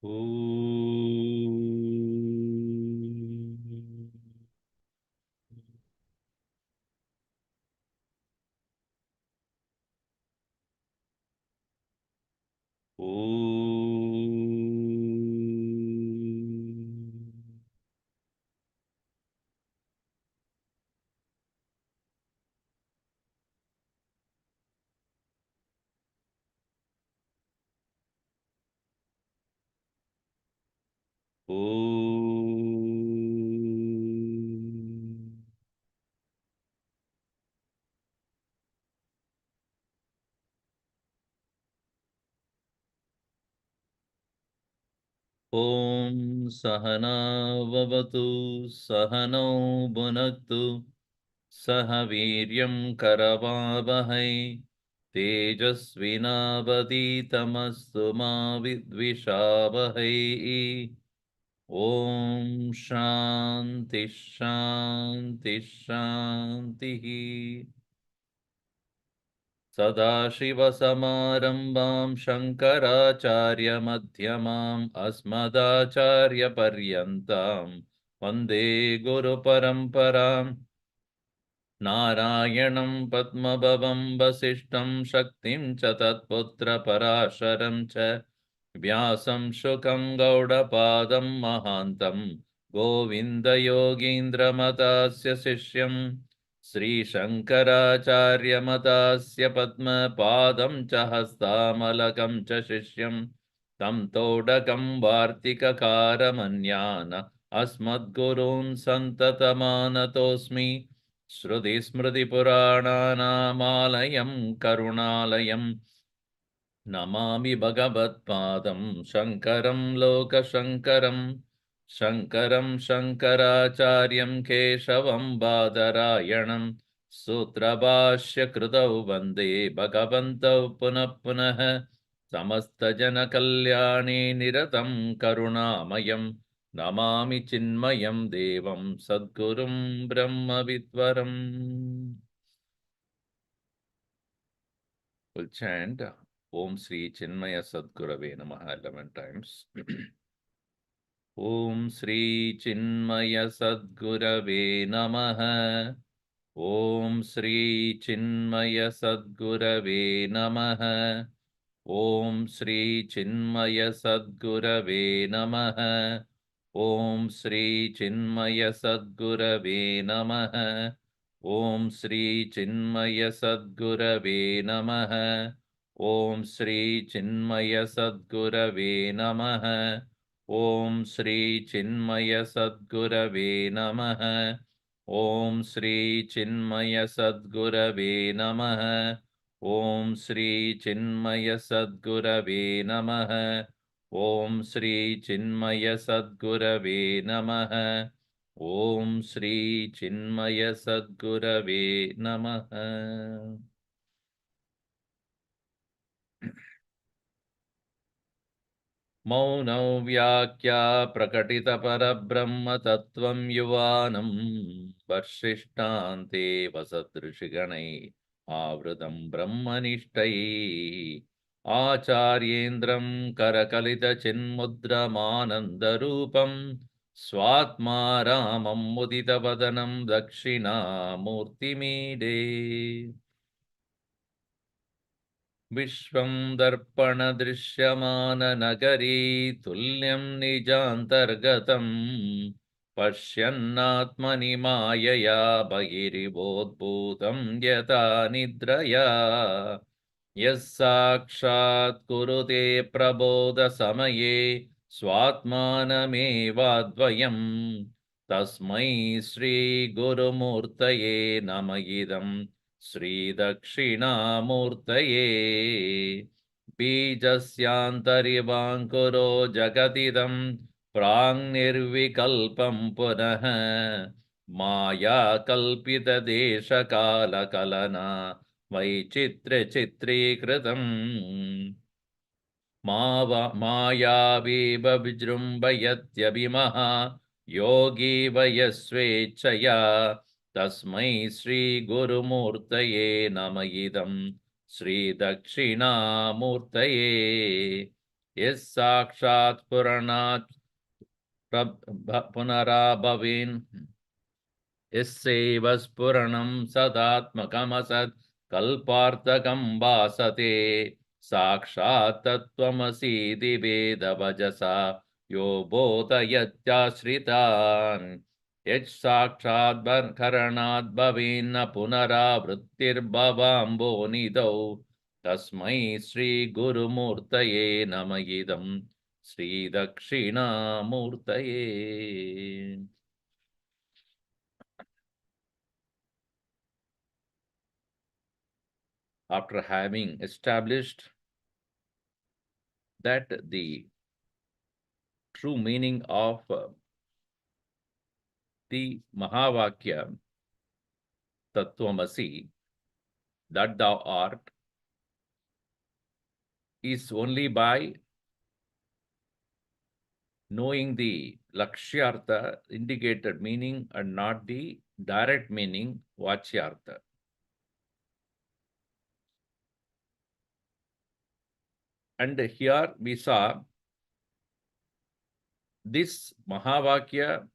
ॐ सहना भवतु सहनौ भुनक्तु सह वीर्यं करवावहै तेजस्विनावधीतमस्तु मा विद्विषावहै ॐ शान्ति शान्ति शान्तिः सदाशिवसमारम्भां शङ्कराचार्यमध्यमाम् अस्मदाचार्यपर्यन्तां वन्दे गुरुपरम्पराम् नारायणं पद्मभवं वसिष्ठं शक्तिं च तत्पुत्रपराशरं च व्यासं शुकं गौडपादं महान्तं गोविन्दयोगीन्द्रमतस्य शिष्यं श्रीशङ्कराचार्यमतस्य पद्मपादं च हस्तामलकं च शिष्यं तं तोडकं वार्तिककारमन्यान् अस्मद्गुरून् सन्ततमानतोऽस्मि श्रुतिस्मृतिपुराणानामालयं करुणालयं नमामि भगवत्पादं शङ्करं लोकशङ्करं शङ्करं शङ्कराचार्यं केशवं बादरायणं सूत्रभाष्यकृतौ वन्दे भगवन्तौ पुनः पुनः समस्तजनकल्याणे निरतं करुणामयं नमामि चिन्मयं देवं सद्गुरुं ब्रह्मविद्वरम्. We'll chant Om Sri Chinmaya Sadgurave Namaha 11 times. Om Sri Chinmaya Sadgurave Namaha. Om Sri Chinmaya Sadgurave Namaha. Om Sri Chinmaya Sadgurave Namaha. Om Sri Chinmaya Sadgurave Namaha. Om Sri Chinmaya Sadgurave Namaha. Om Sri Chinmaya Sadgurave Namaha. Om Sri Chinmaya Sadgurave Namaha. Om Sri Chinmaya Sadgurave Namaha. Om Sri Chinmaya Sadgurave Namaha. Om Sri Chinmaya Sadgurave Namaha. Om Sri Chinmaya Sadgurave Namaha. मौनौ व्याख्या प्रकटितपरब्रह्मतत्त्वं युवानं वर्षिष्ठान्ते वसदृशिगणैः आवृतं ब्रह्मनिष्ठैः आचार्येन्द्रं करकलितचिन्मुद्रमानन्दरूपं स्वात्मा रामं मुदितवदनं दक्षिणामूर्तिमीडे विश्वं दर्पणदृश्यमाननगरी तुल्यं निजान्तर्गतं पश्यन्नात्मनि मायया बहिरिवोद्भूतं यथा निद्रया यः साक्षात् कुरुते प्रबोधसमये स्वात्मानमेवाद्वयं तस्मै श्रीगुरुमूर्तये नम इदं श्रीदक्षिणामूर्तये बीजस्यान्तरिवाङ्कुरो जगदिदं प्राङ्निर्विकल्पं पुनः मायाकल्पितदेशकालकलना वैचित्र्यचित्रीकृतम् मायावीव विजृम्भयत्यभिमः योगी वयस्वेच्छया तस्मै श्रीगुरुमूर्तये नम इदं श्रीदक्षिणामूर्तये Yes sakshat puranat punarabhavin. Yasseva spuranam sadatmakamasat kalpartakam vasate sakshat tattvamasi veda vajasa yo bodhayatyashritan yach sakshat karanat bhavina punaravrittirbhavambo nidau tasmai Sri Guru Murtaye namayidam Sri Dakshinamoortaye. After having established that the true meaning of the Mahavakya Tattvamasi, that thou art, is only by knowing the Lakshyartha, indicated meaning, and not the direct meaning, Vachyartha. And here we saw this Mahavakya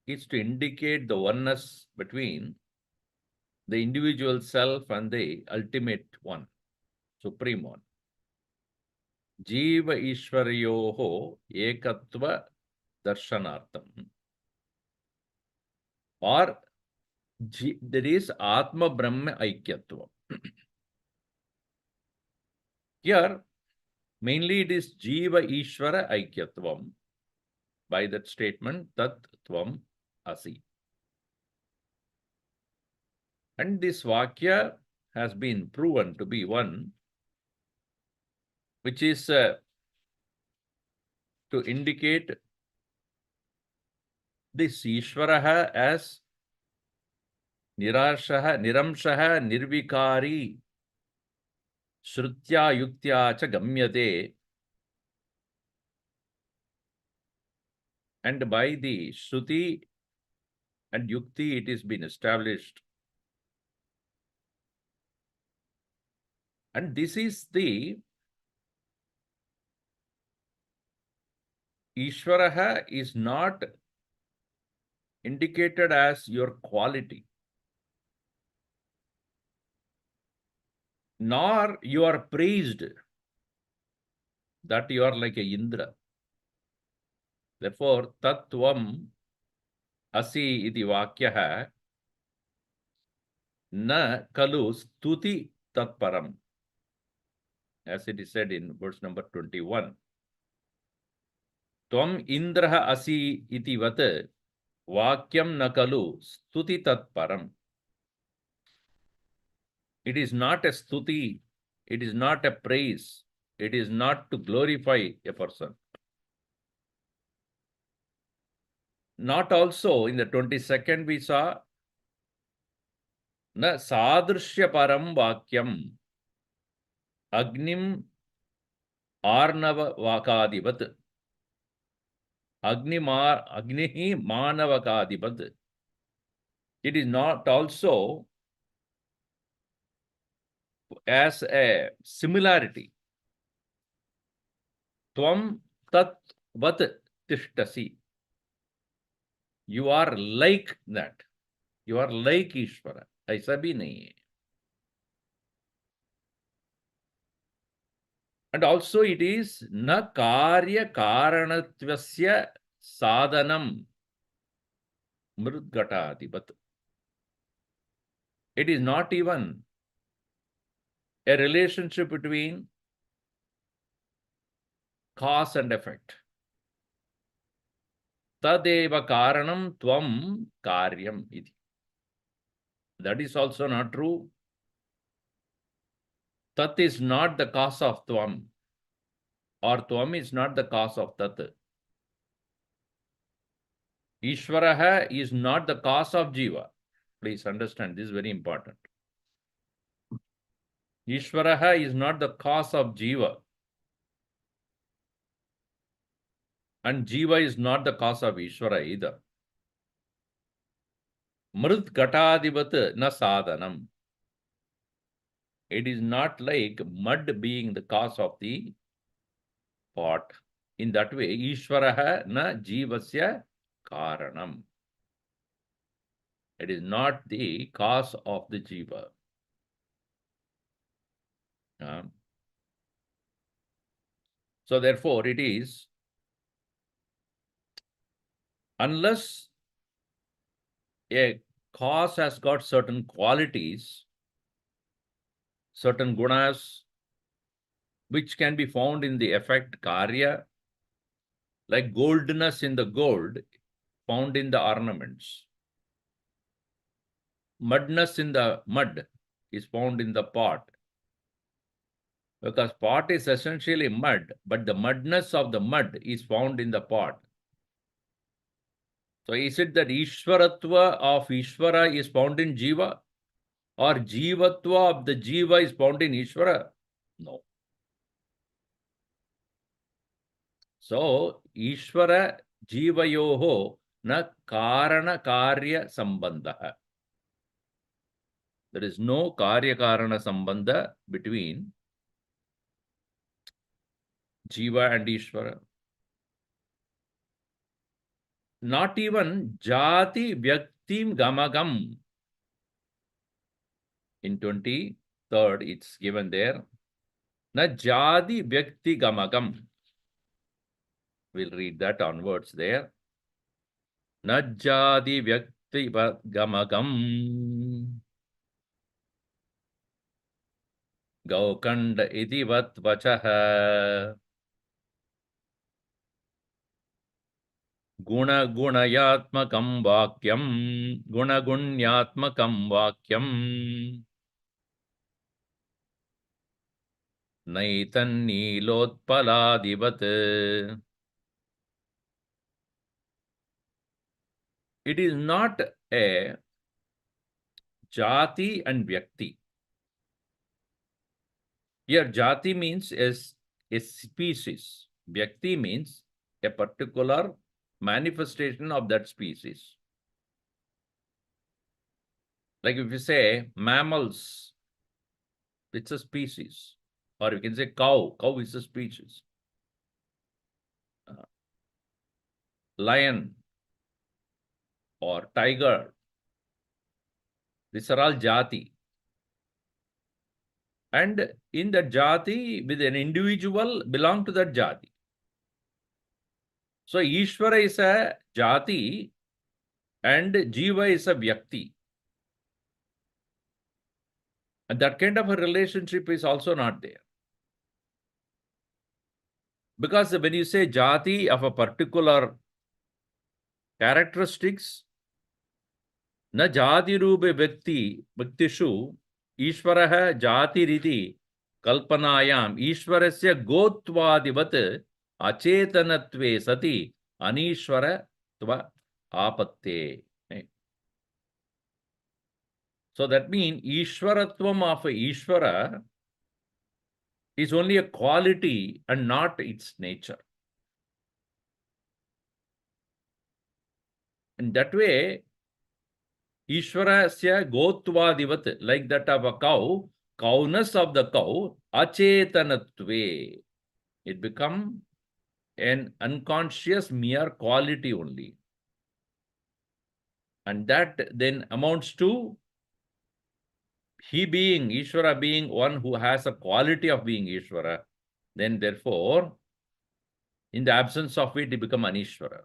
is to indicate the oneness between the individual self and the ultimate one, supreme one. Jiva Ishwarayoho Ekatva Darshanartham. Or there is Atma Brahma Aikyatva. Here, mainly it is Jiva Ishwara Aikyatvam. By that statement, Tat Tvam Asi. And this Vakya has been proven to be one which is to indicate this Ishvaraha as Nirashaha, Niramshaha, Nirvikari, Shrutya Yuktya cha Gamyate. And by the Shruti and Yukti it is been established. And this is the Ishvaraha is not indicated as your quality, nor you are praised that you are like a Indra. Therefore, Tattvam Asi iti Vakyaha na kalu stuti tatparam, as it is said in verse number 21. Tvam Indraha Asi iti vat Vakyam na kalu stuti tatparam. It is not a stuti, it is not a praise, it is not to glorify a person. Not also in the 22nd we saw na sadrishya param vakyam agnim arnava vakadivat agnihi manavakadivat. It is not also as a similarity. Tvam tat vat tishtasi. You are like that. You are like Ishvara. ऐसा भी नहीं है. And also it is na karya karanatvasya sadhanam mridgatadivat. It is not even a relationship between cause and effect. Tadeva karanam tvam karyam iti. That is also not true. Tat is not the cause of tvam, or tvam is not the cause of tat. Ishvaraha is not the cause of jiva. Please understand, this is very important. Ishvaraha is not the cause of jiva. And jiva is not the cause of Ishvara either. Mrid Gatadivat na sadhanam. It is not like mud being the cause of the pot. In that way, Ishvaraha na jivasya karanam. It is not the cause of the jiva. So therefore, it is, unless a cause has got certain qualities, certain gunas, which can be found in the effect karya, like goldness in the gold found in the ornaments. Mudness in the mud is found in the pot. Because pot is essentially mud, but the mudness of the mud is found in the pot. So is it that Ishvaratva of Ishvara is found in Jiva? Or Jivatva of the Jiva is found in Ishvara? No. So Ishvara Jivayoho na Karana Karya Sambandha. There is no Karya Karana Sambandha between Jiva and Ishvara. Not even Jati Vyaktim Gamagam. In 23rd, it's given there. Na Jadi Vyakti Gamagam. We'll read that onwards there. Na Jadi Vyakti Gamagam. Gaukanda Idivat Vachaha. Guna Gunayatmakam Vakyam. Guna Gunyatmakam Vakyam. Naitannilotpaladivat. It is not a jati and vyakti. Here, jati means a species. Vyakti means a particular manifestation of that species. Like if you say mammals, it's a species. Or you can say cow. Cow is a species. Lion or tiger. These are all jati. And in that jati, with an individual belong to that jati. So Ishvara is a jati and Jiva is a vyakti. And that kind of a relationship is also not there. Because when you say jati of a particular characteristics, na jati rube vyaktishu Ishvaraha jati riti kalpanayam Ishvarasya gotvadivat acetanatve sati anishvara tva apatte. So that means Ishvaratvam of Ishvara is only a quality and not its nature. In that way, Ishvarasya gotvadivat, like that of a cow, cowness of the cow, acetanatve. It becomes an unconscious mere quality only. And that then amounts to he being, Ishvara being one who has a quality of being Ishvara. Then therefore, in the absence of it, he becomes Anishvara.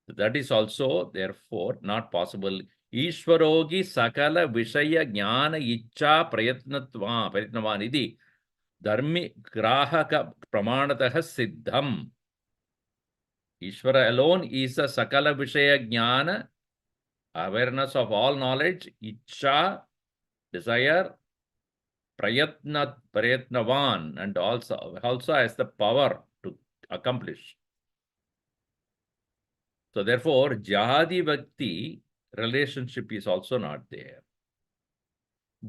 That is also, therefore, not possible. Ishvarogi sakala vishaya jnana icha prayatnavan iti dharmi grahaka pramanataha siddham. Ishvara alone is a sakala vishaya jnana, awareness of all knowledge, icha, desire, prayatnavan, and also has the power to accomplish. So therefore, Jahadi Bhakti relationship is also not there.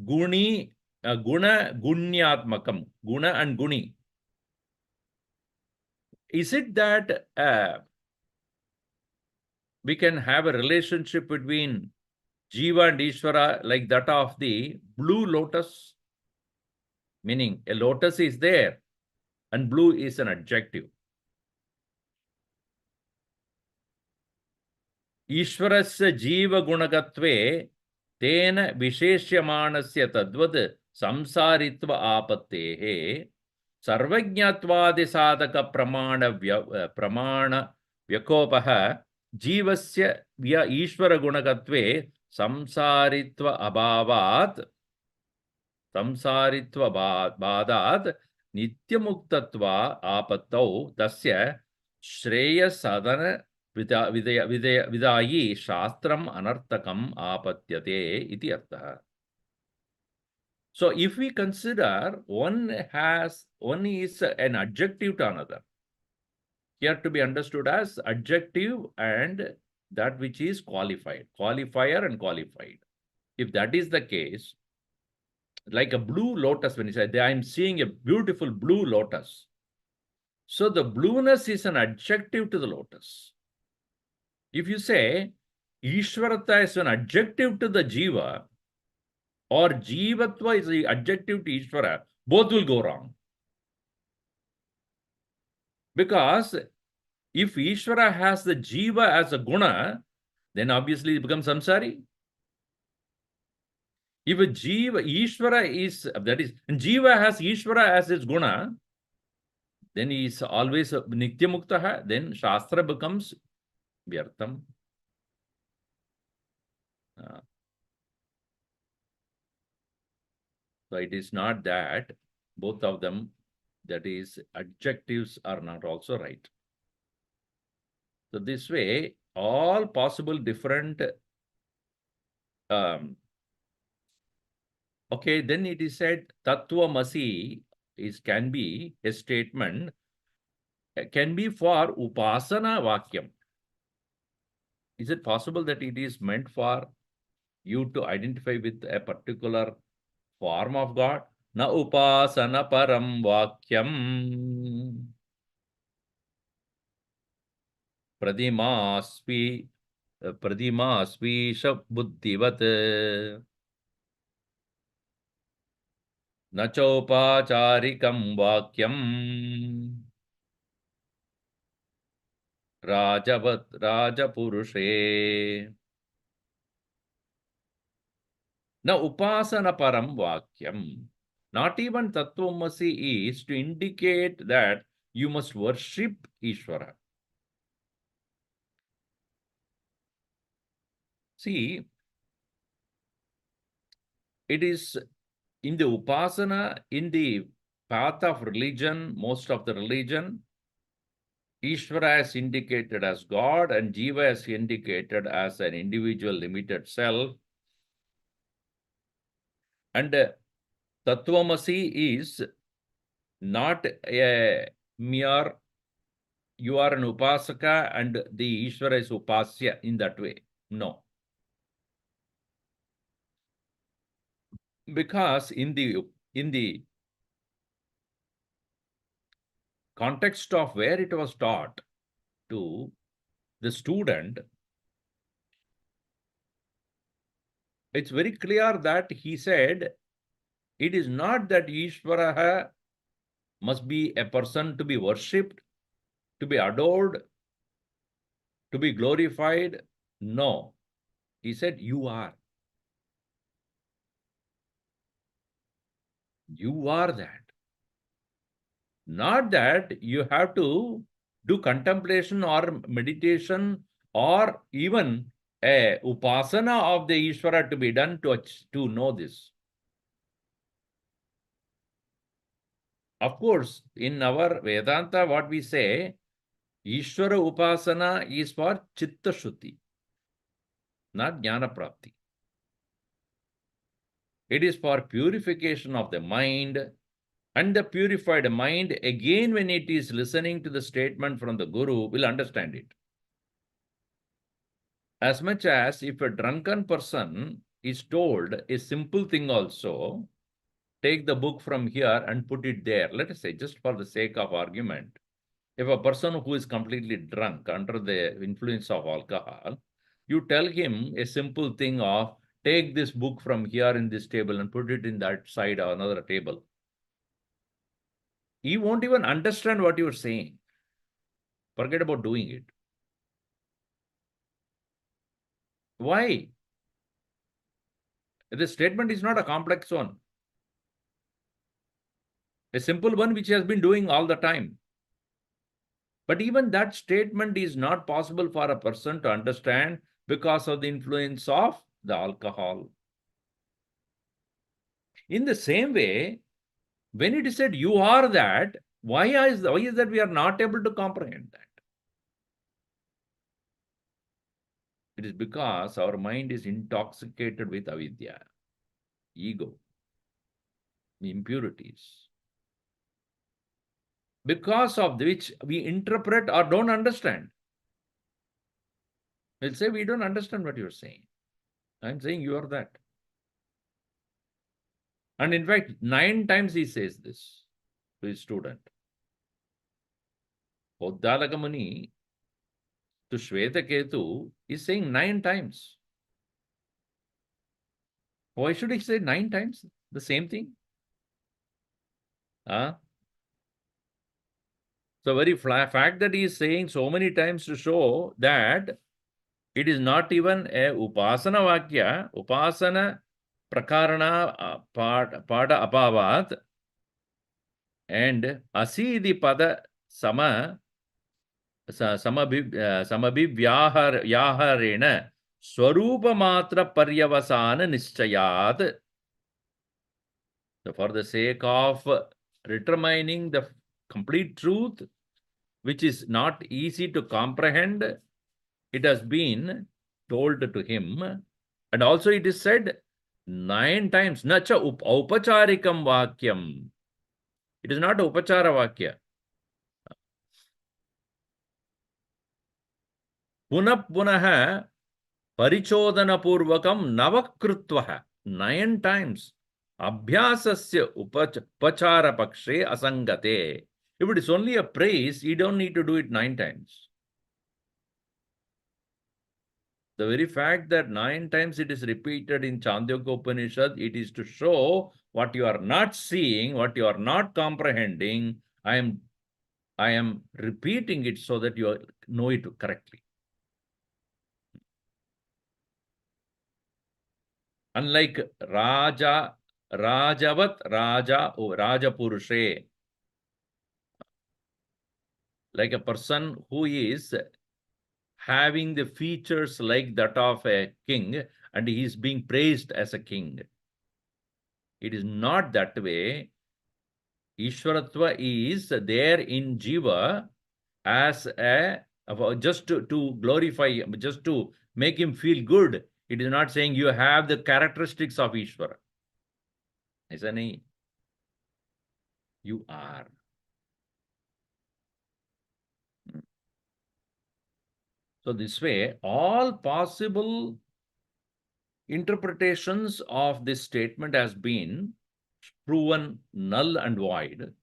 Guna Gunyatmakam, Guna and Guni. Is it that we can have a relationship between Jiva and Ishvara like that of the blue lotus? Meaning a lotus is there, and blue is an adjective. Ishvarasya jiva gunagatve tena visheshyamanasya tadvad samsaritva apattehe sarvajñatvadi sadhaka pramana vyakopaha jivasya vya ishvara gunagatve samsaritva badat nityamuktatva apattau tasya shreya sadhana vidayi shastram anartakam apatyate iti artha. So if we consider one is an adjective to another, here to be understood as adjective and that which is qualified, qualifier and qualified. If that is the case, like a blue lotus, when you say, I am seeing a beautiful blue lotus. So the blueness is an adjective to the lotus. If you say Ishvarata is an adjective to the Jiva, or Jivatva is the adjective to Ishvara, both will go wrong. Because if Ishvara has the Jiva as a guna, then obviously it becomes samsari. If a Jiva, Ishvara is, that is, Jiva has Ishvara as its guna, then he is always Nityamuktaha, then Shastra becomes Vyartam. So it is not that both of them, that is, adjectives are not also right. So this way, all possible different, okay, then it is said, Tattvamasi can be a statement, can be for Upasana Vakyam. Is it possible that it is meant for you to identify with a particular form of God? Na upasana param vakyam pradimasvi buddhivat na chopacharikam vakyam rajapurushe. Now, upasana param vakyam. Not even Tattvamasi is to indicate that you must worship Ishvara. See, it is in the upasana, in the path of religion, most of the religion, Ishvara is indicated as God and Jiva is indicated as an individual limited self. And Tattvamasi is not a mere, you are an upasaka and the Ishvara is upasya in that way. No. Because in the context of where it was taught to the student, it's very clear that he said, it is not that Ishvara must be a person to be worshipped, to be adored, to be glorified. No. He said, you are. You are that. Not that you have to do contemplation or meditation or even a upasana of the Ishvara to be done to know this. Of course, in our Vedanta, what we say, Ishvara upasana is for chitta shuddhi, not jnana prapti. It is for purification of the mind, and the purified mind, again, when it is listening to the statement from the Guru, will understand it. As much as if a drunken person is told a simple thing also, take the book from here and put it there. Let us say, just for the sake of argument, if a person who is completely drunk under the influence of alcohol, you tell him a simple thing of, take this book from here in this table and put it in that side or another table. He won't even understand what you're saying. Forget about doing it. Why? The statement is not a complex one. A simple one which he has been doing all the time. But even that statement is not possible for a person to understand because of the influence of the alcohol. In the same way, when it is said you are that, why is that we are not able to comprehend that? It is because our mind is intoxicated with avidya, ego, impurities, because of which we interpret or don't understand. We'll say, we don't understand what you're saying. I'm saying you are that. And in fact, 9 times he says this to his student. Uddalaka Muni to Shvetaketu is saying 9 times. Why should he say 9 times the same thing? So very fact that he is saying so many times to show that it is not even a upasana vakya, upasana prakarana pada apavat, and asidi pada samabhivyāharena swarupamatra paryavasana nischayat. So for the sake of determining the complete truth, which is not easy to comprehend, it has been told to him. And also it is said 9 times, nacha upacharikam vakyam. It is not upachara vakya. Punah punah parichodana purvakam navakrutvaha. 9 times. Abhyasasya upachara pakshe asangate. If it is only a praise, you don't need to do it 9 times. The very fact that 9 times it is repeated in Chandogya Upanishad, it is to show what you are not seeing, what you are not comprehending. I am repeating it so that you know it correctly. Unlike Rajavat Raja Purushe, like a person who is having the features like that of a king and he is being praised as a king. It is not that way. Ishwaratva is there in Jiva as a just to glorify, just to make him feel good. It is not saying you have the characteristics of Ishvara. Isn't it? You are. So this way, all possible interpretations of this statement has been proven null and void.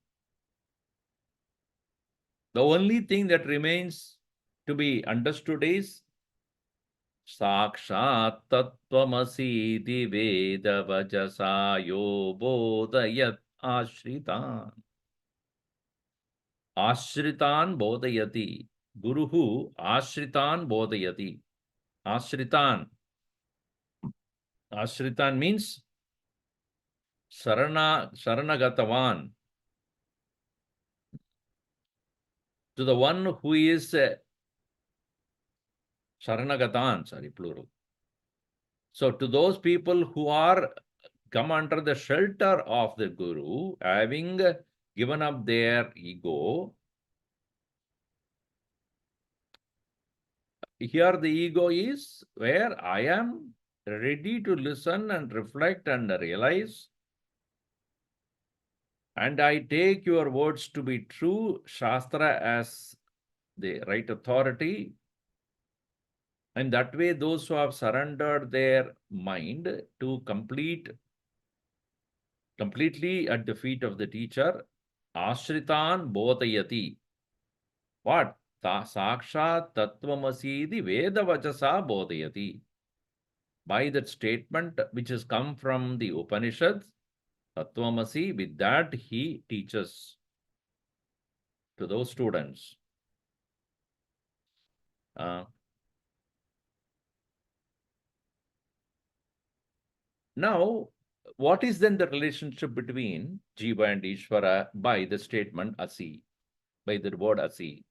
The only thing that remains to be understood is Sakshat Tattvamasi Veda Vajasa Yo Bodhayat Ashritan. Ashritan Bodhayati. Guruhu Ashritan Bodhayati. Ashritan. Ashritan means Sharanagatavan. To the one who is Sharanagatan, sorry, plural. So to those people who are come under the shelter of the Guru, having given up their ego, here the ego is where I am ready to listen and reflect and realize, and I take your words to be true, Shastra as the right authority. And that way, those who have surrendered their mind to completely at the feet of the teacher, Ashritan Bodhayati. What? Sakshat Tattvamasi Veda Vachasa Bodhayati. By that statement which has come from the Upanishads, Tattvamasi, with that he teaches. to those students. Now, what is then the relationship between Jiva and Ishvara by the statement Asi, by the word Asi?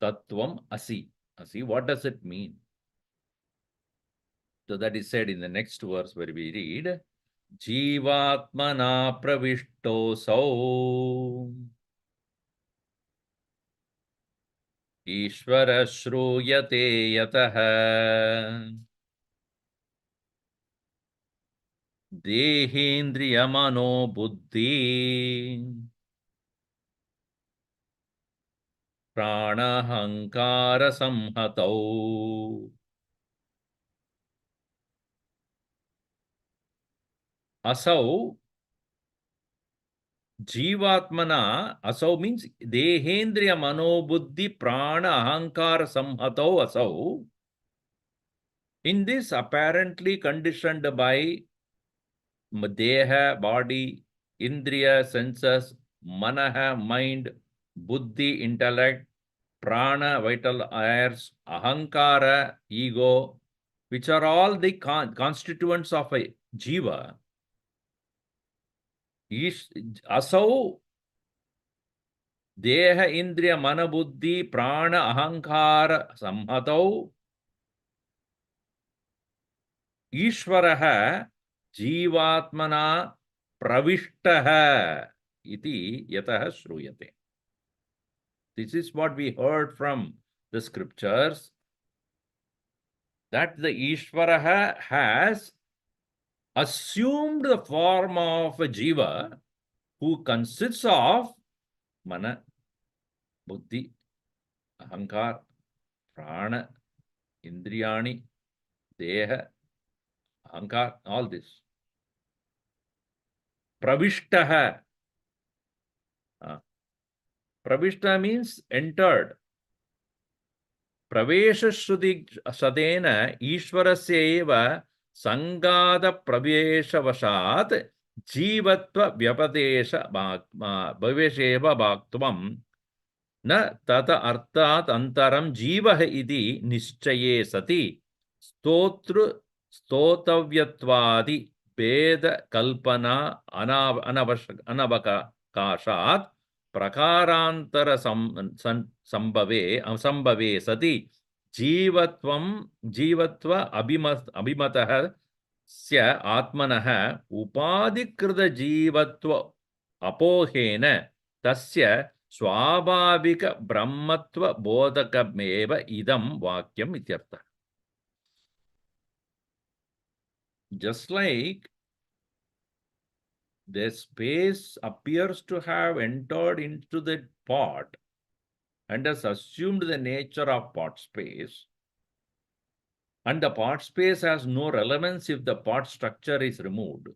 Tattvam Asi. Asi, what does it mean? So that is said in the next verse where we read, Jivatmana pravishto Ishvara shruyate yataha Dehendriyamano buddhi Pranahankara samhatau Asau Jivatmana, asau means Dehendriya Manobuddhi Prana Ahankara Samhatau asau. In this apparently conditioned by Deha, body, Indriya, senses, Manaha, mind, Buddhi, intellect, Prana, vital airs, Ahankara, ego, which are all the constituents of a Jiva. Asau Deha, Indriya, Mana, Buddhi, Prana, Ahankara, Samhatau, Ishvaraha, Jivatmana, Pravishtaha, iti yataha shruyate. This is what we heard from the scriptures, that the Ishvaraha has assumed the form of a Jiva who consists of Mana, Buddhi, Ahankar, Prana, Indriyani, Deha, Ahankar, all this. Pravishtaha. Pravishta means entered. Pravesha Shruti Sadena Ishwarasya eva Sangada Pravesha Vashat Jivatva Vyapadesha Bhavesheva Bhaktvam Na Tata Arthat Antaram Jiva Idi Nischaye Sati Stotavyatvadi Veda Kalpana Anavakashat Prakarantara sambhave sati jivatva abhimatah sya atmanah upadikrita jivatva apohena tasya swabhavika brahmatva bodhakameva idam vakyam ityartha. Just like the space appears to have entered into the pot and has assumed the nature of pot space, and the pot space has no relevance if the pot structure is removed.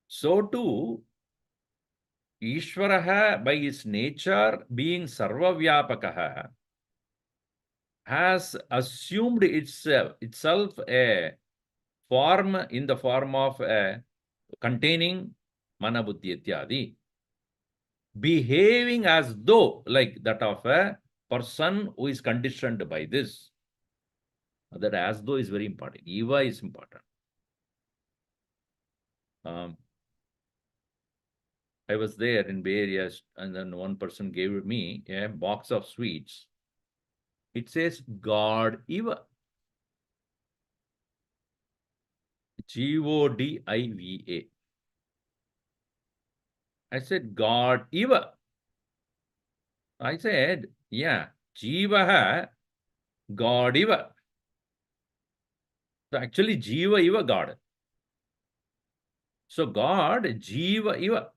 So too, Ishvaraha, by its nature being Sarvavyapakaha, has assumed itself a form in the form of containing Mana Buddhi Ityadi, behaving as though like that of a person who is conditioned by this. That as though is very important. Eva is important. I was there in Bay Area, and then one person gave me a box of sweets. It says God Eva. Godiva. I said, God Eva. I said, yeah, Jiva, God Eva. So actually, Jiva Eva, God. So God, Jiva Eva,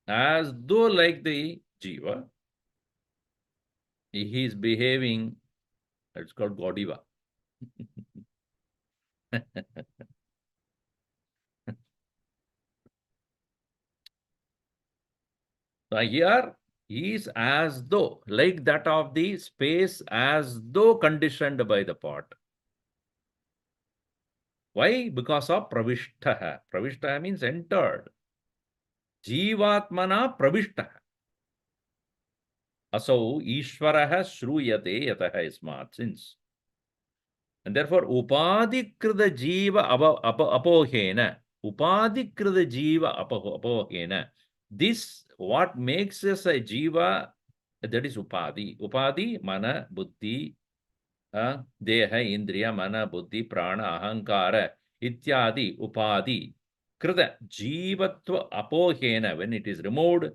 as though like the Jiva, he is behaving, it's called God Eva. So here, he is as though, like that of the space, as though conditioned by the pot. Why? Because of pravishtaha. Pravishtaha means entered. Jivatmana pravishtaha. asau Ishvaraha shruyate yataha ismat, since. And therefore, upadhikrita jiva apohena, upadhikrita jiva apohena. This, what makes us a jiva, that is upadhi. Upadhi, mana, buddhi, deha, indriya, mana, buddhi, prana, ahankara, ityadi, upadhi. Krita, jivatva apohena, when it is removed,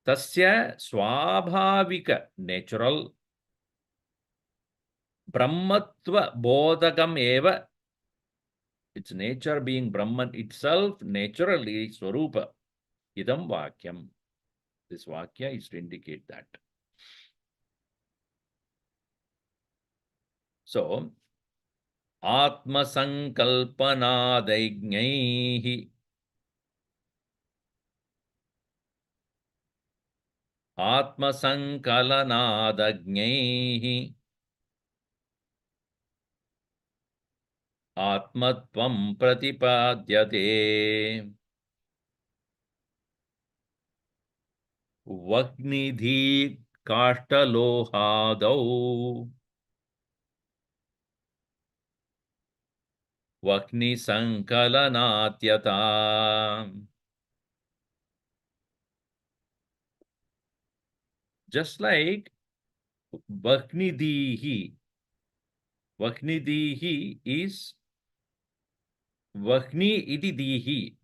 tasya swabhavika, natural, brahmatva bodhagam eva, its nature being Brahman itself, naturally Swarupa. Idam Vakyam. This Vakya is to indicate that. So, Atma Sankalpanadaignaihi. Atma Sankalanadagnaihi. Atmatvam Pratipadyate. Vagnidhi Kashtalohadau. Vakni Sankalanatyata. Just like Vaknidihi. Vaknidihi is Vakni iti dihi.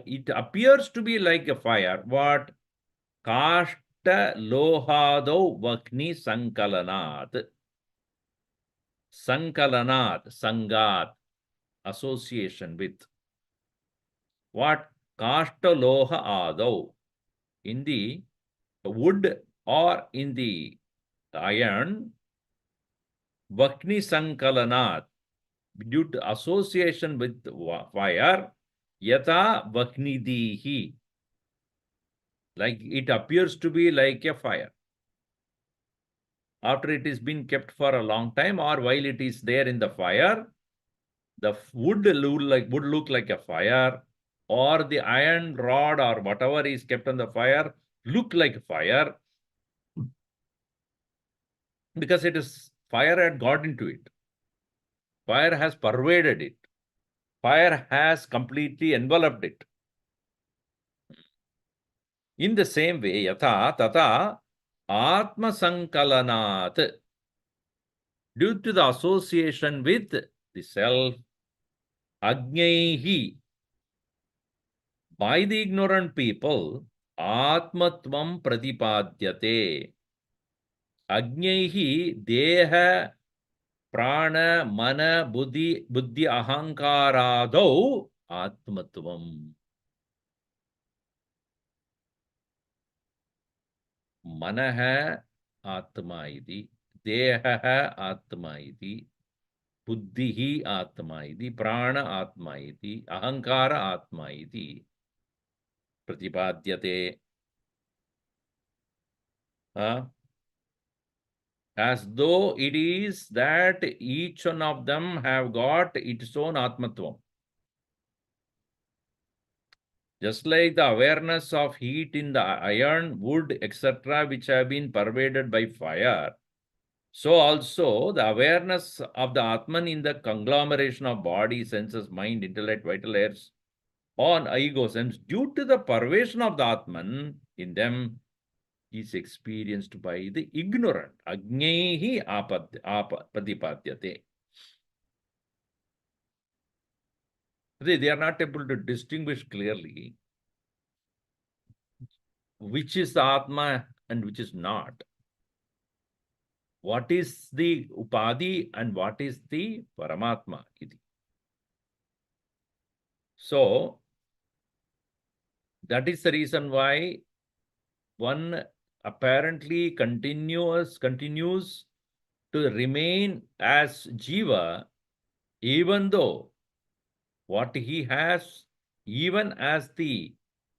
It appears to be like a fire. What? Kashta lohado Vakni Sankalanat. Sankalanat, Sangat, association with. What? Kashta loha adau. In the wood or in the iron, Vakni Sankalanat, due to association with fire, yata Vaknidihi, like it appears to be like a fire. After it is been kept for a long time or while it is there in the fire, the wood would look like a fire, or the iron rod or whatever is kept on the fire look like fire, because it is fire had got into it. Fire has pervaded it. Fire has completely enveloped it. In the same way, yatha tata atma sankalanat, due to the association with the self, ajnaihi, by the ignorant people, atmatvam pratipadyate. Ajnaihi deha prana mana buddhi ahankaradau atmatvam. Manaha atma iti, deha atma iti, buddhihi atma iti, prana atma iti, ahankara atma iti pratipadyate. As though it is that each one of them have got its own atmatvam. Just like the awareness of heat in the iron, wood, etc., which have been pervaded by fire, so also the awareness of the Atman in the conglomeration of body, senses, mind, intellect, vital airs, on ego sense, due to the pervasion of the Atman in them, is experienced by the ignorant. Ajnaihi patipadyate. They are not able to distinguish clearly which is the Atma and which is not. What is the Upadhi and what is the Paramatma? So, that is the reason why one apparently continues to remain as Jiva, even though what he has, even as the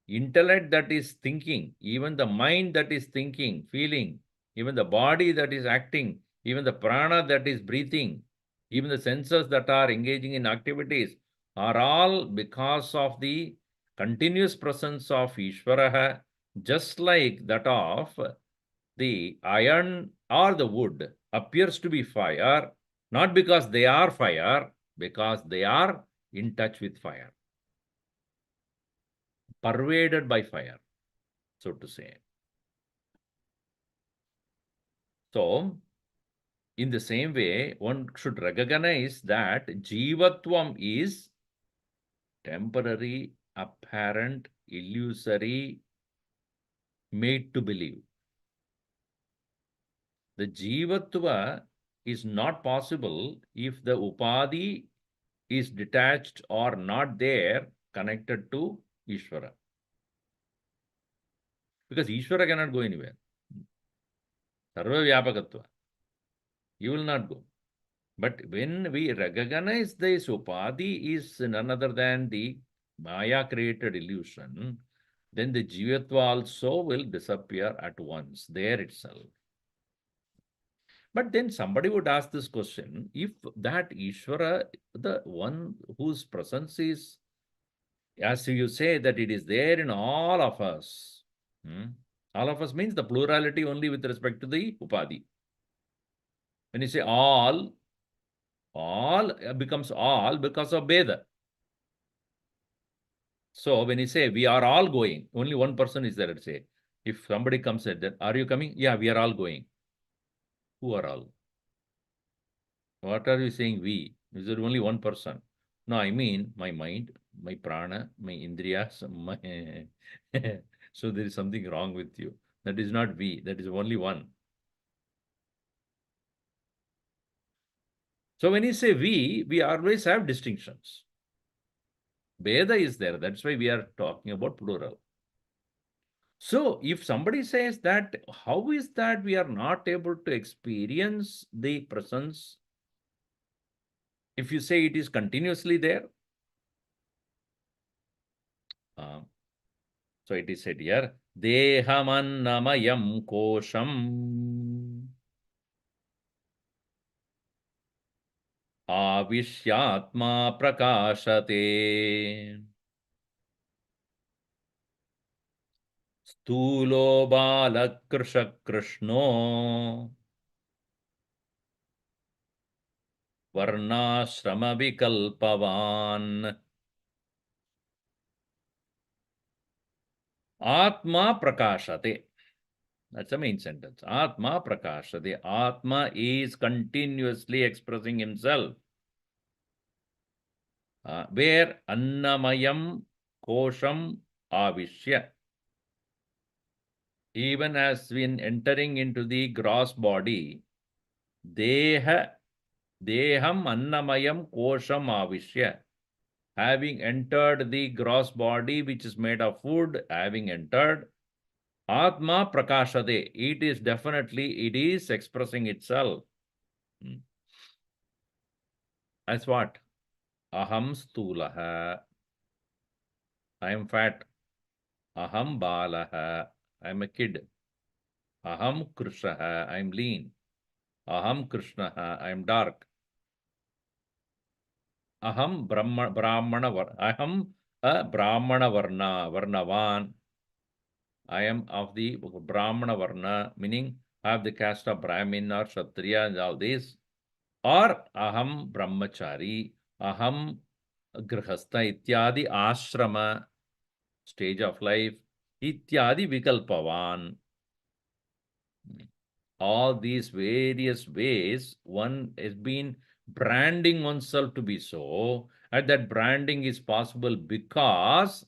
intellect that is thinking, even the mind that is thinking, feeling, even the body that is acting, even the prana that is breathing, even the senses that are engaging in activities, are all because of the continuous presence of Ishvaraha, just like that of the iron or the wood appears to be fire, not because they are fire, because they are in touch with fire, pervaded by fire, so to say. So, in the same way, one should recognize that jivatvam is temporary, apparent, illusory, made to believe. The jivatva is not possible if the upadhi is detached or not there, connected to Ishvara. Because Ishvara cannot go anywhere. Sarva Vyapakatva. He will not go. But when we recognize this upadhi is none other than the Maya created illusion, then the jivatva also will disappear at once, there itself. But then somebody would ask this question, if that Ishvara, the one whose presence is, as you say, that it is there in all of us. All of us means the plurality only with respect to the upadhi. When you say all becomes all because of Veda. So when you say we are all going, only one person is there, let's say. If somebody comes and said, are you coming? Yeah, we are all going. Who are all? What are you saying we? Is there only one person? No, I mean my mind, my prana, my indriyas, my so there is something wrong with you. That is not we, that is only one. So when you say we always have distinctions. Veda is there, that's why we are talking about plural. So if somebody says that, how is that we are not able to experience the presence? If you say it is continuously there, so it is said here, Dehamannamayam kosham avishyatma prakashate sthulo balakrisha krishno varnashrama vikalpavan atma prakashate. That's the main sentence. Atma prakashate. Atma is continuously expressing himself. Where annamayam kosham avishya. Even as when entering into the gross body, deham annamayam kosham avishya. Having entered the gross body which is made of food, having entered, Atma prakashate. It is definitely, it is expressing itself. As what? Aham stulaha. I am fat. Aham balaha. I am a kid. Aham krishaha. I am lean. Aham krishnaha. I am dark. Aham brahmana Aham a brahmana varnavan. I am of the brahmana varna, meaning I have the caste of Brahmin or Kshatriya and all this. Or aham brahmachari, aham grihastha ityadi ashrama, stage of life, ityadi vikalpavan. All these various ways one has been branding oneself to be so, and that branding is possible because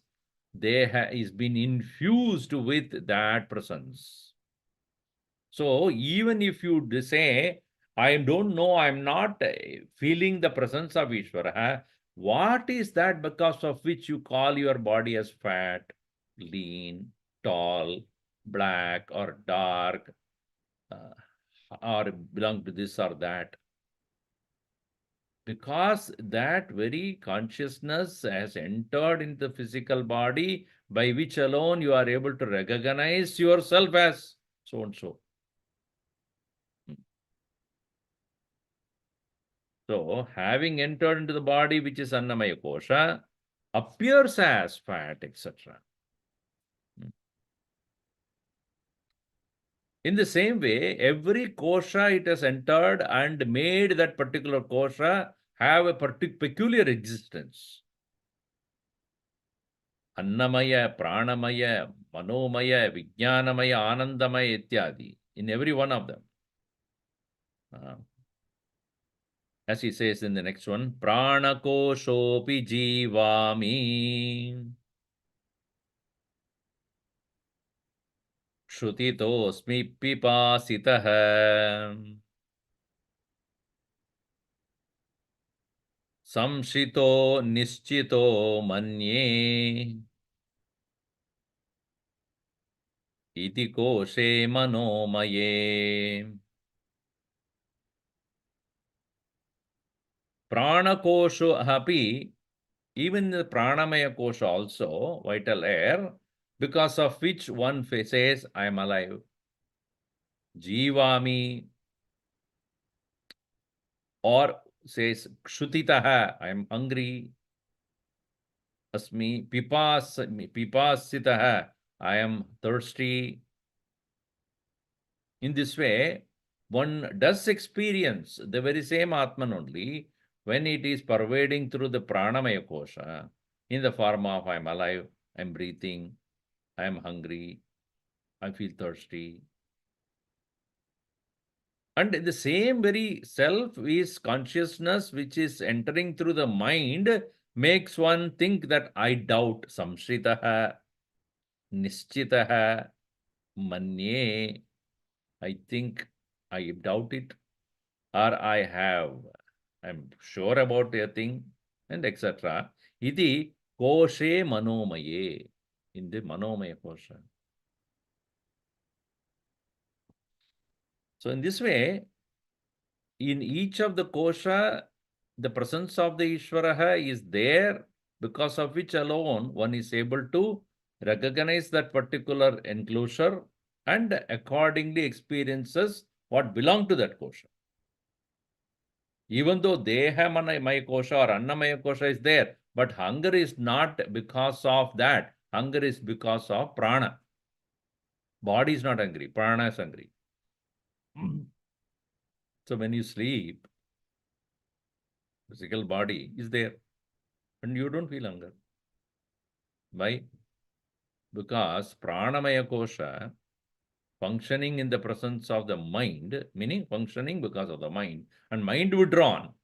they is been infused with that presence. So even if you say, I don't know, I'm not feeling the presence of Ishvara, what is that because of which you call your body as fat, lean, tall, black or dark, or belong to this or that? Because that very consciousness has entered into the physical body, by which alone you are able to recognize yourself as so and so. So, having entered into the body, which is Annamaya Kosha, appears as fat, etc. In the same way, every kosha it has entered and made that particular kosha have a peculiar existence. Annamaya, Pranamaya, Manomaya, Vijnanamaya, Anandamaya, Ityadi, in every one of them. As he says in the next one, Pranakoshopi Jivami, Shrutitosmi Pipasitaha, Samshito Nischito Manye, Iti Koshe Manomaye. Pranakosho hapi, even the pranamaya kosha also, vital air, because of which one says, I am alive. Jivami, or says, Kshutitaha, I am hungry. Asmi, Pipasitaha, I am thirsty. In this way, one does experience the very same Atman only when it is pervading through the pranamaya kosha in the form of I am alive, I am breathing, I am hungry, I feel thirsty. And the same very self is consciousness which is entering through the mind makes one think that I doubt. Samshritaha, Nischitaha, Manye, I think, I doubt it, or I'm sure about a thing, and etc. Iti koshe manomaye, in the manomaya kosha. So in this way, in each of the kosha, the presence of the Ishvaraha is there, because of which alone one is able to recognize that particular enclosure and accordingly experiences what belong to that kosha. Even though Deha Maya kosha or Annamaya kosha is there, but hunger is not because of that. Hunger is because of prana. Body is not hungry, prana is hungry. So when you sleep, physical body is there and you don't feel hunger. Why? Because pranamaya kosha functioning in the presence of the mind, meaning functioning because of the mind, and mind withdrawn.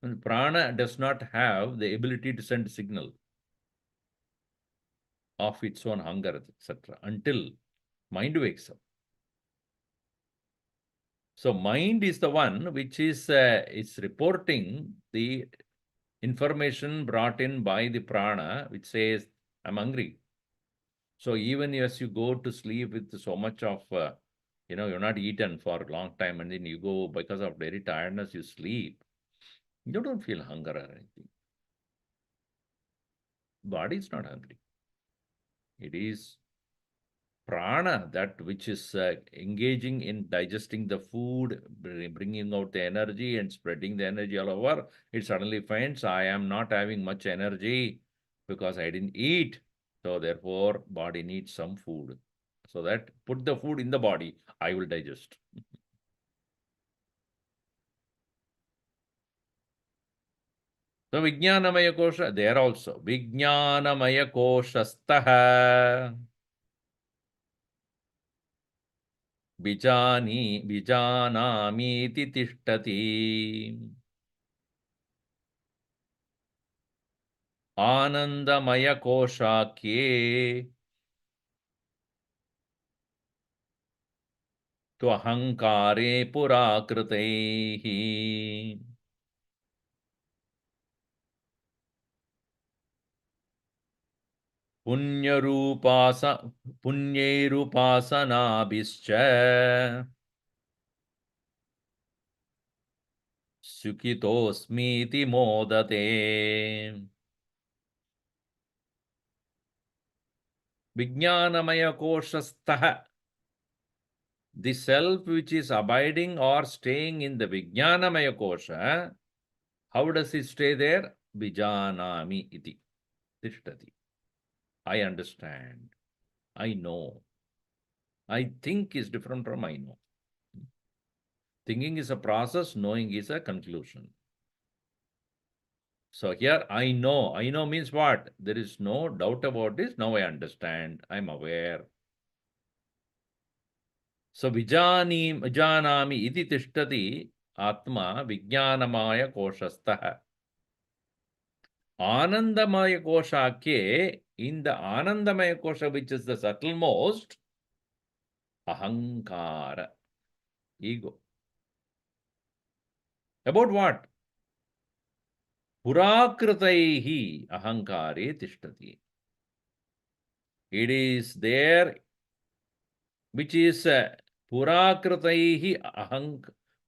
And prana does not have the ability to send signal of its own hunger, etc., until mind wakes up. So mind is the one which is reporting the information brought in by the prana, which says, I'm hungry. So even as you go to sleep with so much of, you're not eaten for a long time, and then you go, because of very tiredness, you sleep, you don't feel hunger or anything. Body is not hungry. It is prana, that which is engaging in digesting the food, bringing out the energy and spreading the energy all over. It suddenly finds, I am not having much energy because I didn't eat. So therefore, body needs some food. So that put the food in the body, I will digest. So Vijnanamaya Kosha, there also. Vijnanamaya Koshastaha. Vijanamiti tishtati. Anandamaya Koshakye. Tvahankare Purakrutehi. Punyerupasanaabhischa. Sukitosmiti modate. Vijnanamaya Koshastaha. The self which is abiding or staying in the Vijnanamaya Kosha, how does it stay there? Vijanami iti. Tishtati. I understand. I know. I think is different from I know. Thinking is a process, knowing is a conclusion. So here I know. I know means what? There is no doubt about this. Now I understand. I'm aware. So vijanami iti tishtati atma vijnanamaya koshastha. Anandamaya kosha ke, in the Anandamaya kosha, which is the subtlemost, ahankara, ego. About what? Purakritaihi ahankare tishtati. It is there, which is purakritaihi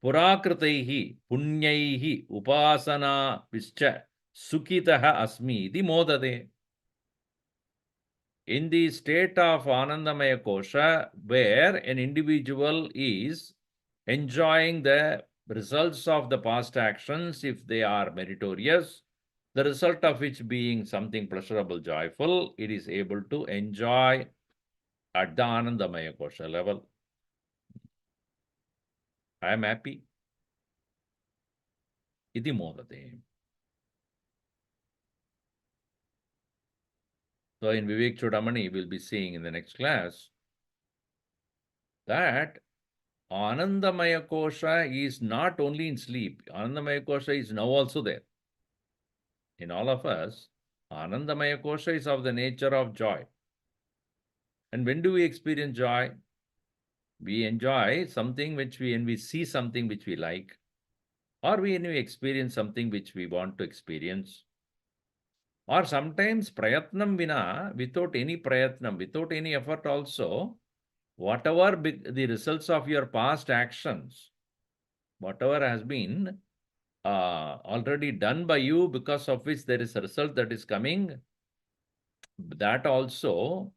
purakritaihi punyaihi upasana vischa sukitaha asmi iti modade. In the state of Anandamaya Kosha, where an individual is enjoying the results of the past actions, if they are meritorious, the result of which being something pleasurable, joyful, it is able to enjoy at the Anandamaya Kosha level. I am happy. Iti modate. So in Vivek Chudamani, we'll be seeing in the next class that Anandamaya Kosha is not only in sleep. Anandamaya Kosha is now also there. In all of us, Anandamaya Kosha is of the nature of joy. And when do we experience joy? We enjoy something when we see something which we like, or when we experience something which we want to experience, or sometimes prayatnam vina, without any prayatnam, without any effort also, whatever the results of your past actions, whatever has been already done by you, because of which there is a result that is coming, that also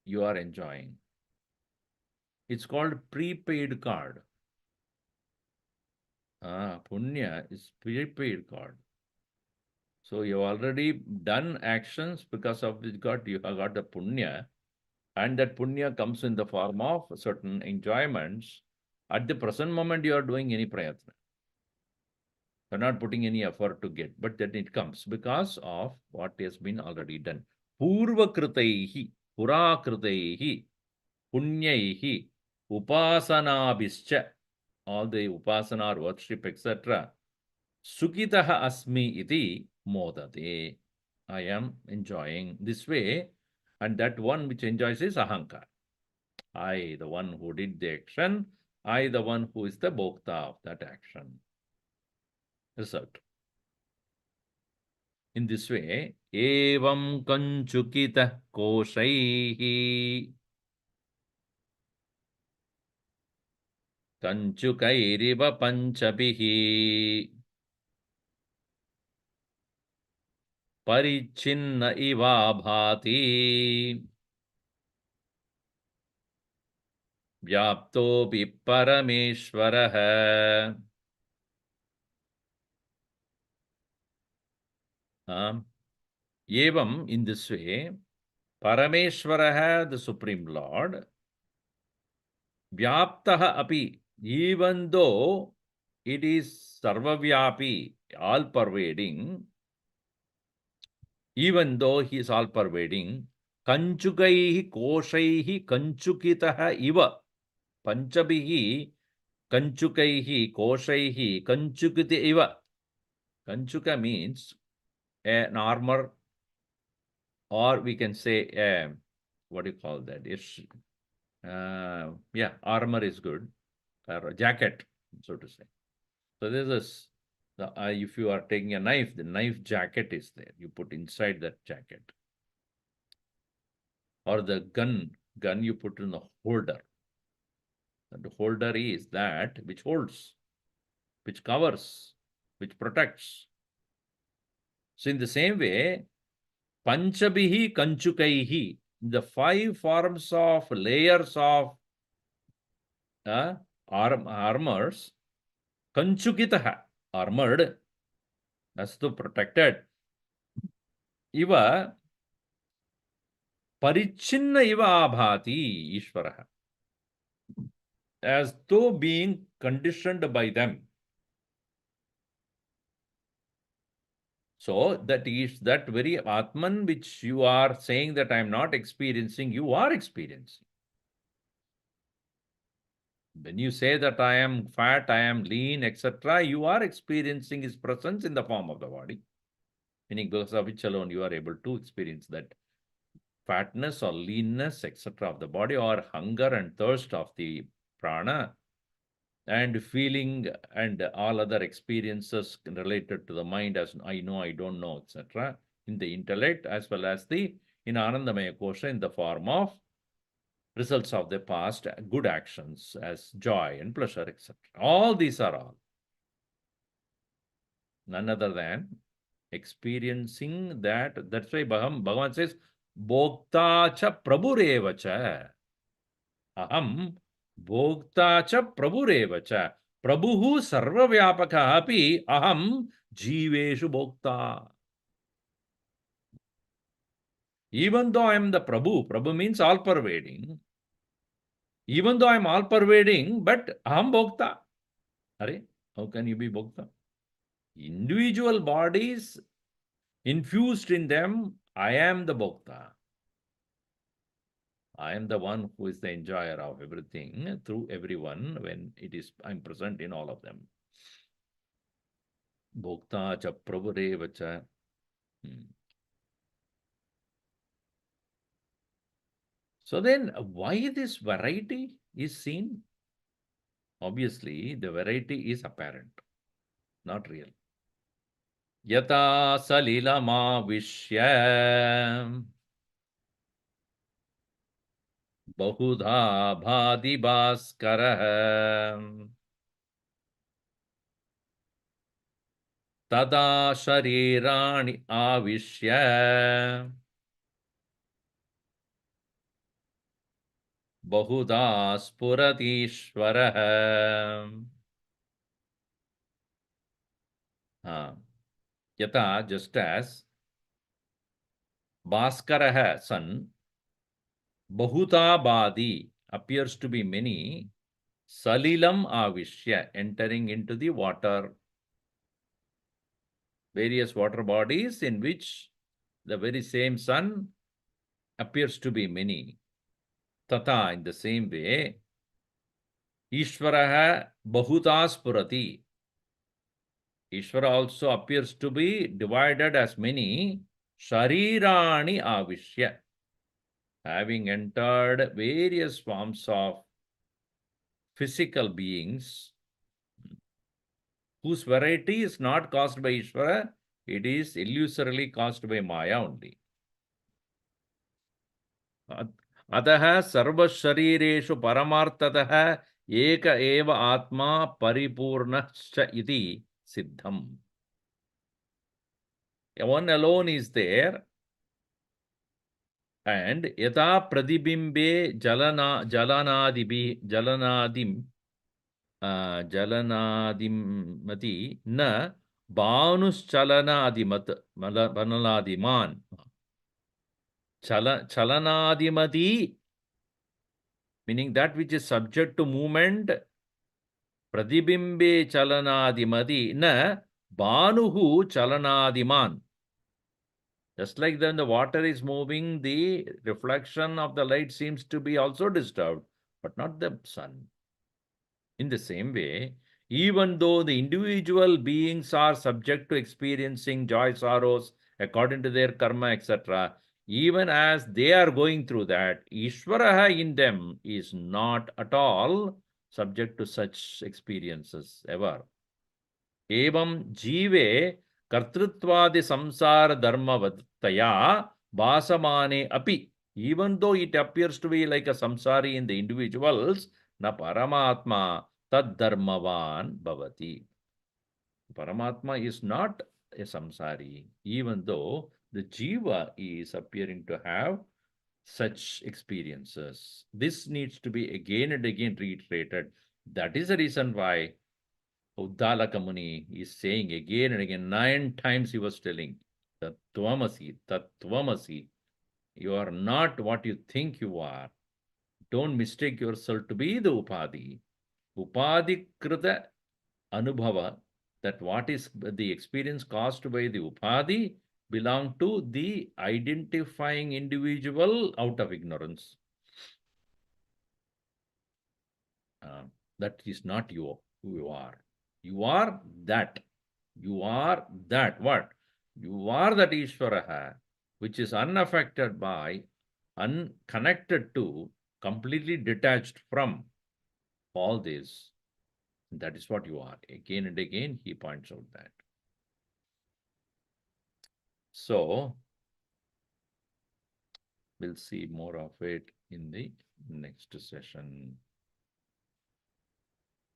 you are enjoying. It's called prepaid card. Punya is prepaid card. So you have already done actions, because of which you have got the punya, and that punya comes in the form of certain enjoyments. At the present moment, you are doing any prayatna. You're not putting any effort to get, but then it comes because of what has been already done. Purva kritaihi, pura kritaihi, punyaihi, upasanabhischa, all the upasana, worship, etc. Sukitaha asmi iti modate. I am enjoying this way, and that one which enjoys is ahankar. I, the one who did the action, I, the one who is the bhokta of that action. Result. In this way, evam kanchukita koshaihi kanchukairiva panchabihi parichinna iva bhati vyaptopi parameshwarah. Evam, in this way, Parameshwarah, the Supreme Lord, Vyaptaha api, even though it is Sarvavyapi, all pervading, even though he is all pervading, Kanchukaihi koshaihi kanchukitaha iva, Panchabihi kanchukaihi koshaihi kanchukita iva. Kanchuka means an armor, or we can say, what do you call that? Yeah, armor is good, or jacket, so to say. So there's this, if you are taking a knife, the knife jacket is there. You put inside that jacket. Or the gun you put in the holder. And the holder is that which holds, which covers, which protects. So in the same way, Panchabihi Kanchukaihi, the 5 forms of layers of armors, Kanchukitaha, armored, astu protected, iva parichinna iva abhati Ishvaraha. as though being conditioned by them. So that is that very Atman which you are saying that I am not experiencing, you are experiencing. When you say that I am fat, I am lean, etc., you are experiencing his presence in the form of the body. Meaning because of which alone you are able to experience that fatness or leanness, etc., of the body, or hunger and thirst of the prana, and feeling and all other experiences related to the mind as I know, I don't know, etc., in the intellect, as well as the in Anandamaya Kosha in the form of results of the past good actions as joy and pleasure, etc. All these are all none other than experiencing that. That's why Bhagavan says, Bhokta cha prabhureva cha. Aham bhokta cha prabhureva cha. Prabhuhu sarvavyapaka api aham jiveshu bhokta. Even though I am the Prabhu means all pervading. Even though I am all pervading, but aham bhokta. Are, how can you be bhokta? Individual bodies infused in them, I am the bhokta. I am the one who is the enjoyer of everything through everyone when it is I'm present in all of them. Bhokta cha prabhureva cha. So then why this variety is seen? Obviously, the variety is apparent, not real. Yata salilama vishyam bahudha bhadi bhaskara tada sharirani avishya bahudha spuratishvarah. Yata, just as Bhaskara, sun, Bahuta Badi appears to be many, Salilam Avishya, entering into the water, various water bodies in which the very same sun appears to be many. Tata, in the same way, Ishvaraha Bahuta Spurati. Ishvara also appears to be divided as many, Sharirani Avishya, having entered various forms of physical beings whose variety is not caused by Ishvara, it is illusorily caused by Maya only. Ataha sarva sharireshu paramartataha eka eva atma paripurnascha iti siddham. One alone is there, and yata pradibimbe jalanadim jalanadimati na banuschalanaadimat banaladiman chalanadimati, meaning that which is subject to movement, pradibimbe chalanadimati na banuhu chalanadiman. Just like when the water is moving, the reflection of the light seems to be also disturbed, but not the sun. In the same way, even though the individual beings are subject to experiencing joy, sorrows, according to their karma, etc., even as they are going through that, Ishvaraha in them is not at all subject to such experiences ever. Evam jive kartritvadi samsara dharmavataya basamane api. Even though it appears to be like a samsari in the individuals, na paramatma tad dharmavan bhavati. Paramatma is not a samsari, even though the jiva is appearing to have such experiences. This needs to be again and again reiterated. That is the reason why Uddalaka Muni is saying again and again, 9 times he was telling, Tattvamasi, Tattvamasi. You are not what you think you are. Don't mistake yourself to be the Upadhi. Upadhikrita anubhava, that what is the experience caused by the upadhi, belong to the identifying individual out of ignorance. Uh, that is not you who you are. You are that. You are that. What? You are that Ishvaraha, which is unaffected by, unconnected to, completely detached from all this. That is what you are. Again and again, he points out that. So, we'll see more of it in the next session.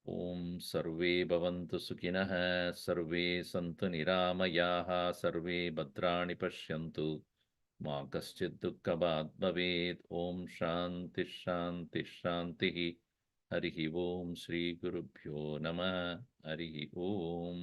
Om Sarve Bhavantu Sukhinah, Sarve Santu Niramayaha, Sarve Bhadrani Pashyantu, Ma Kaschid Dukkhabhat Bhavet. Om Shanti Shanti Shanti. Harihi Om Shri Gurubhyo Namah. Harihi Om.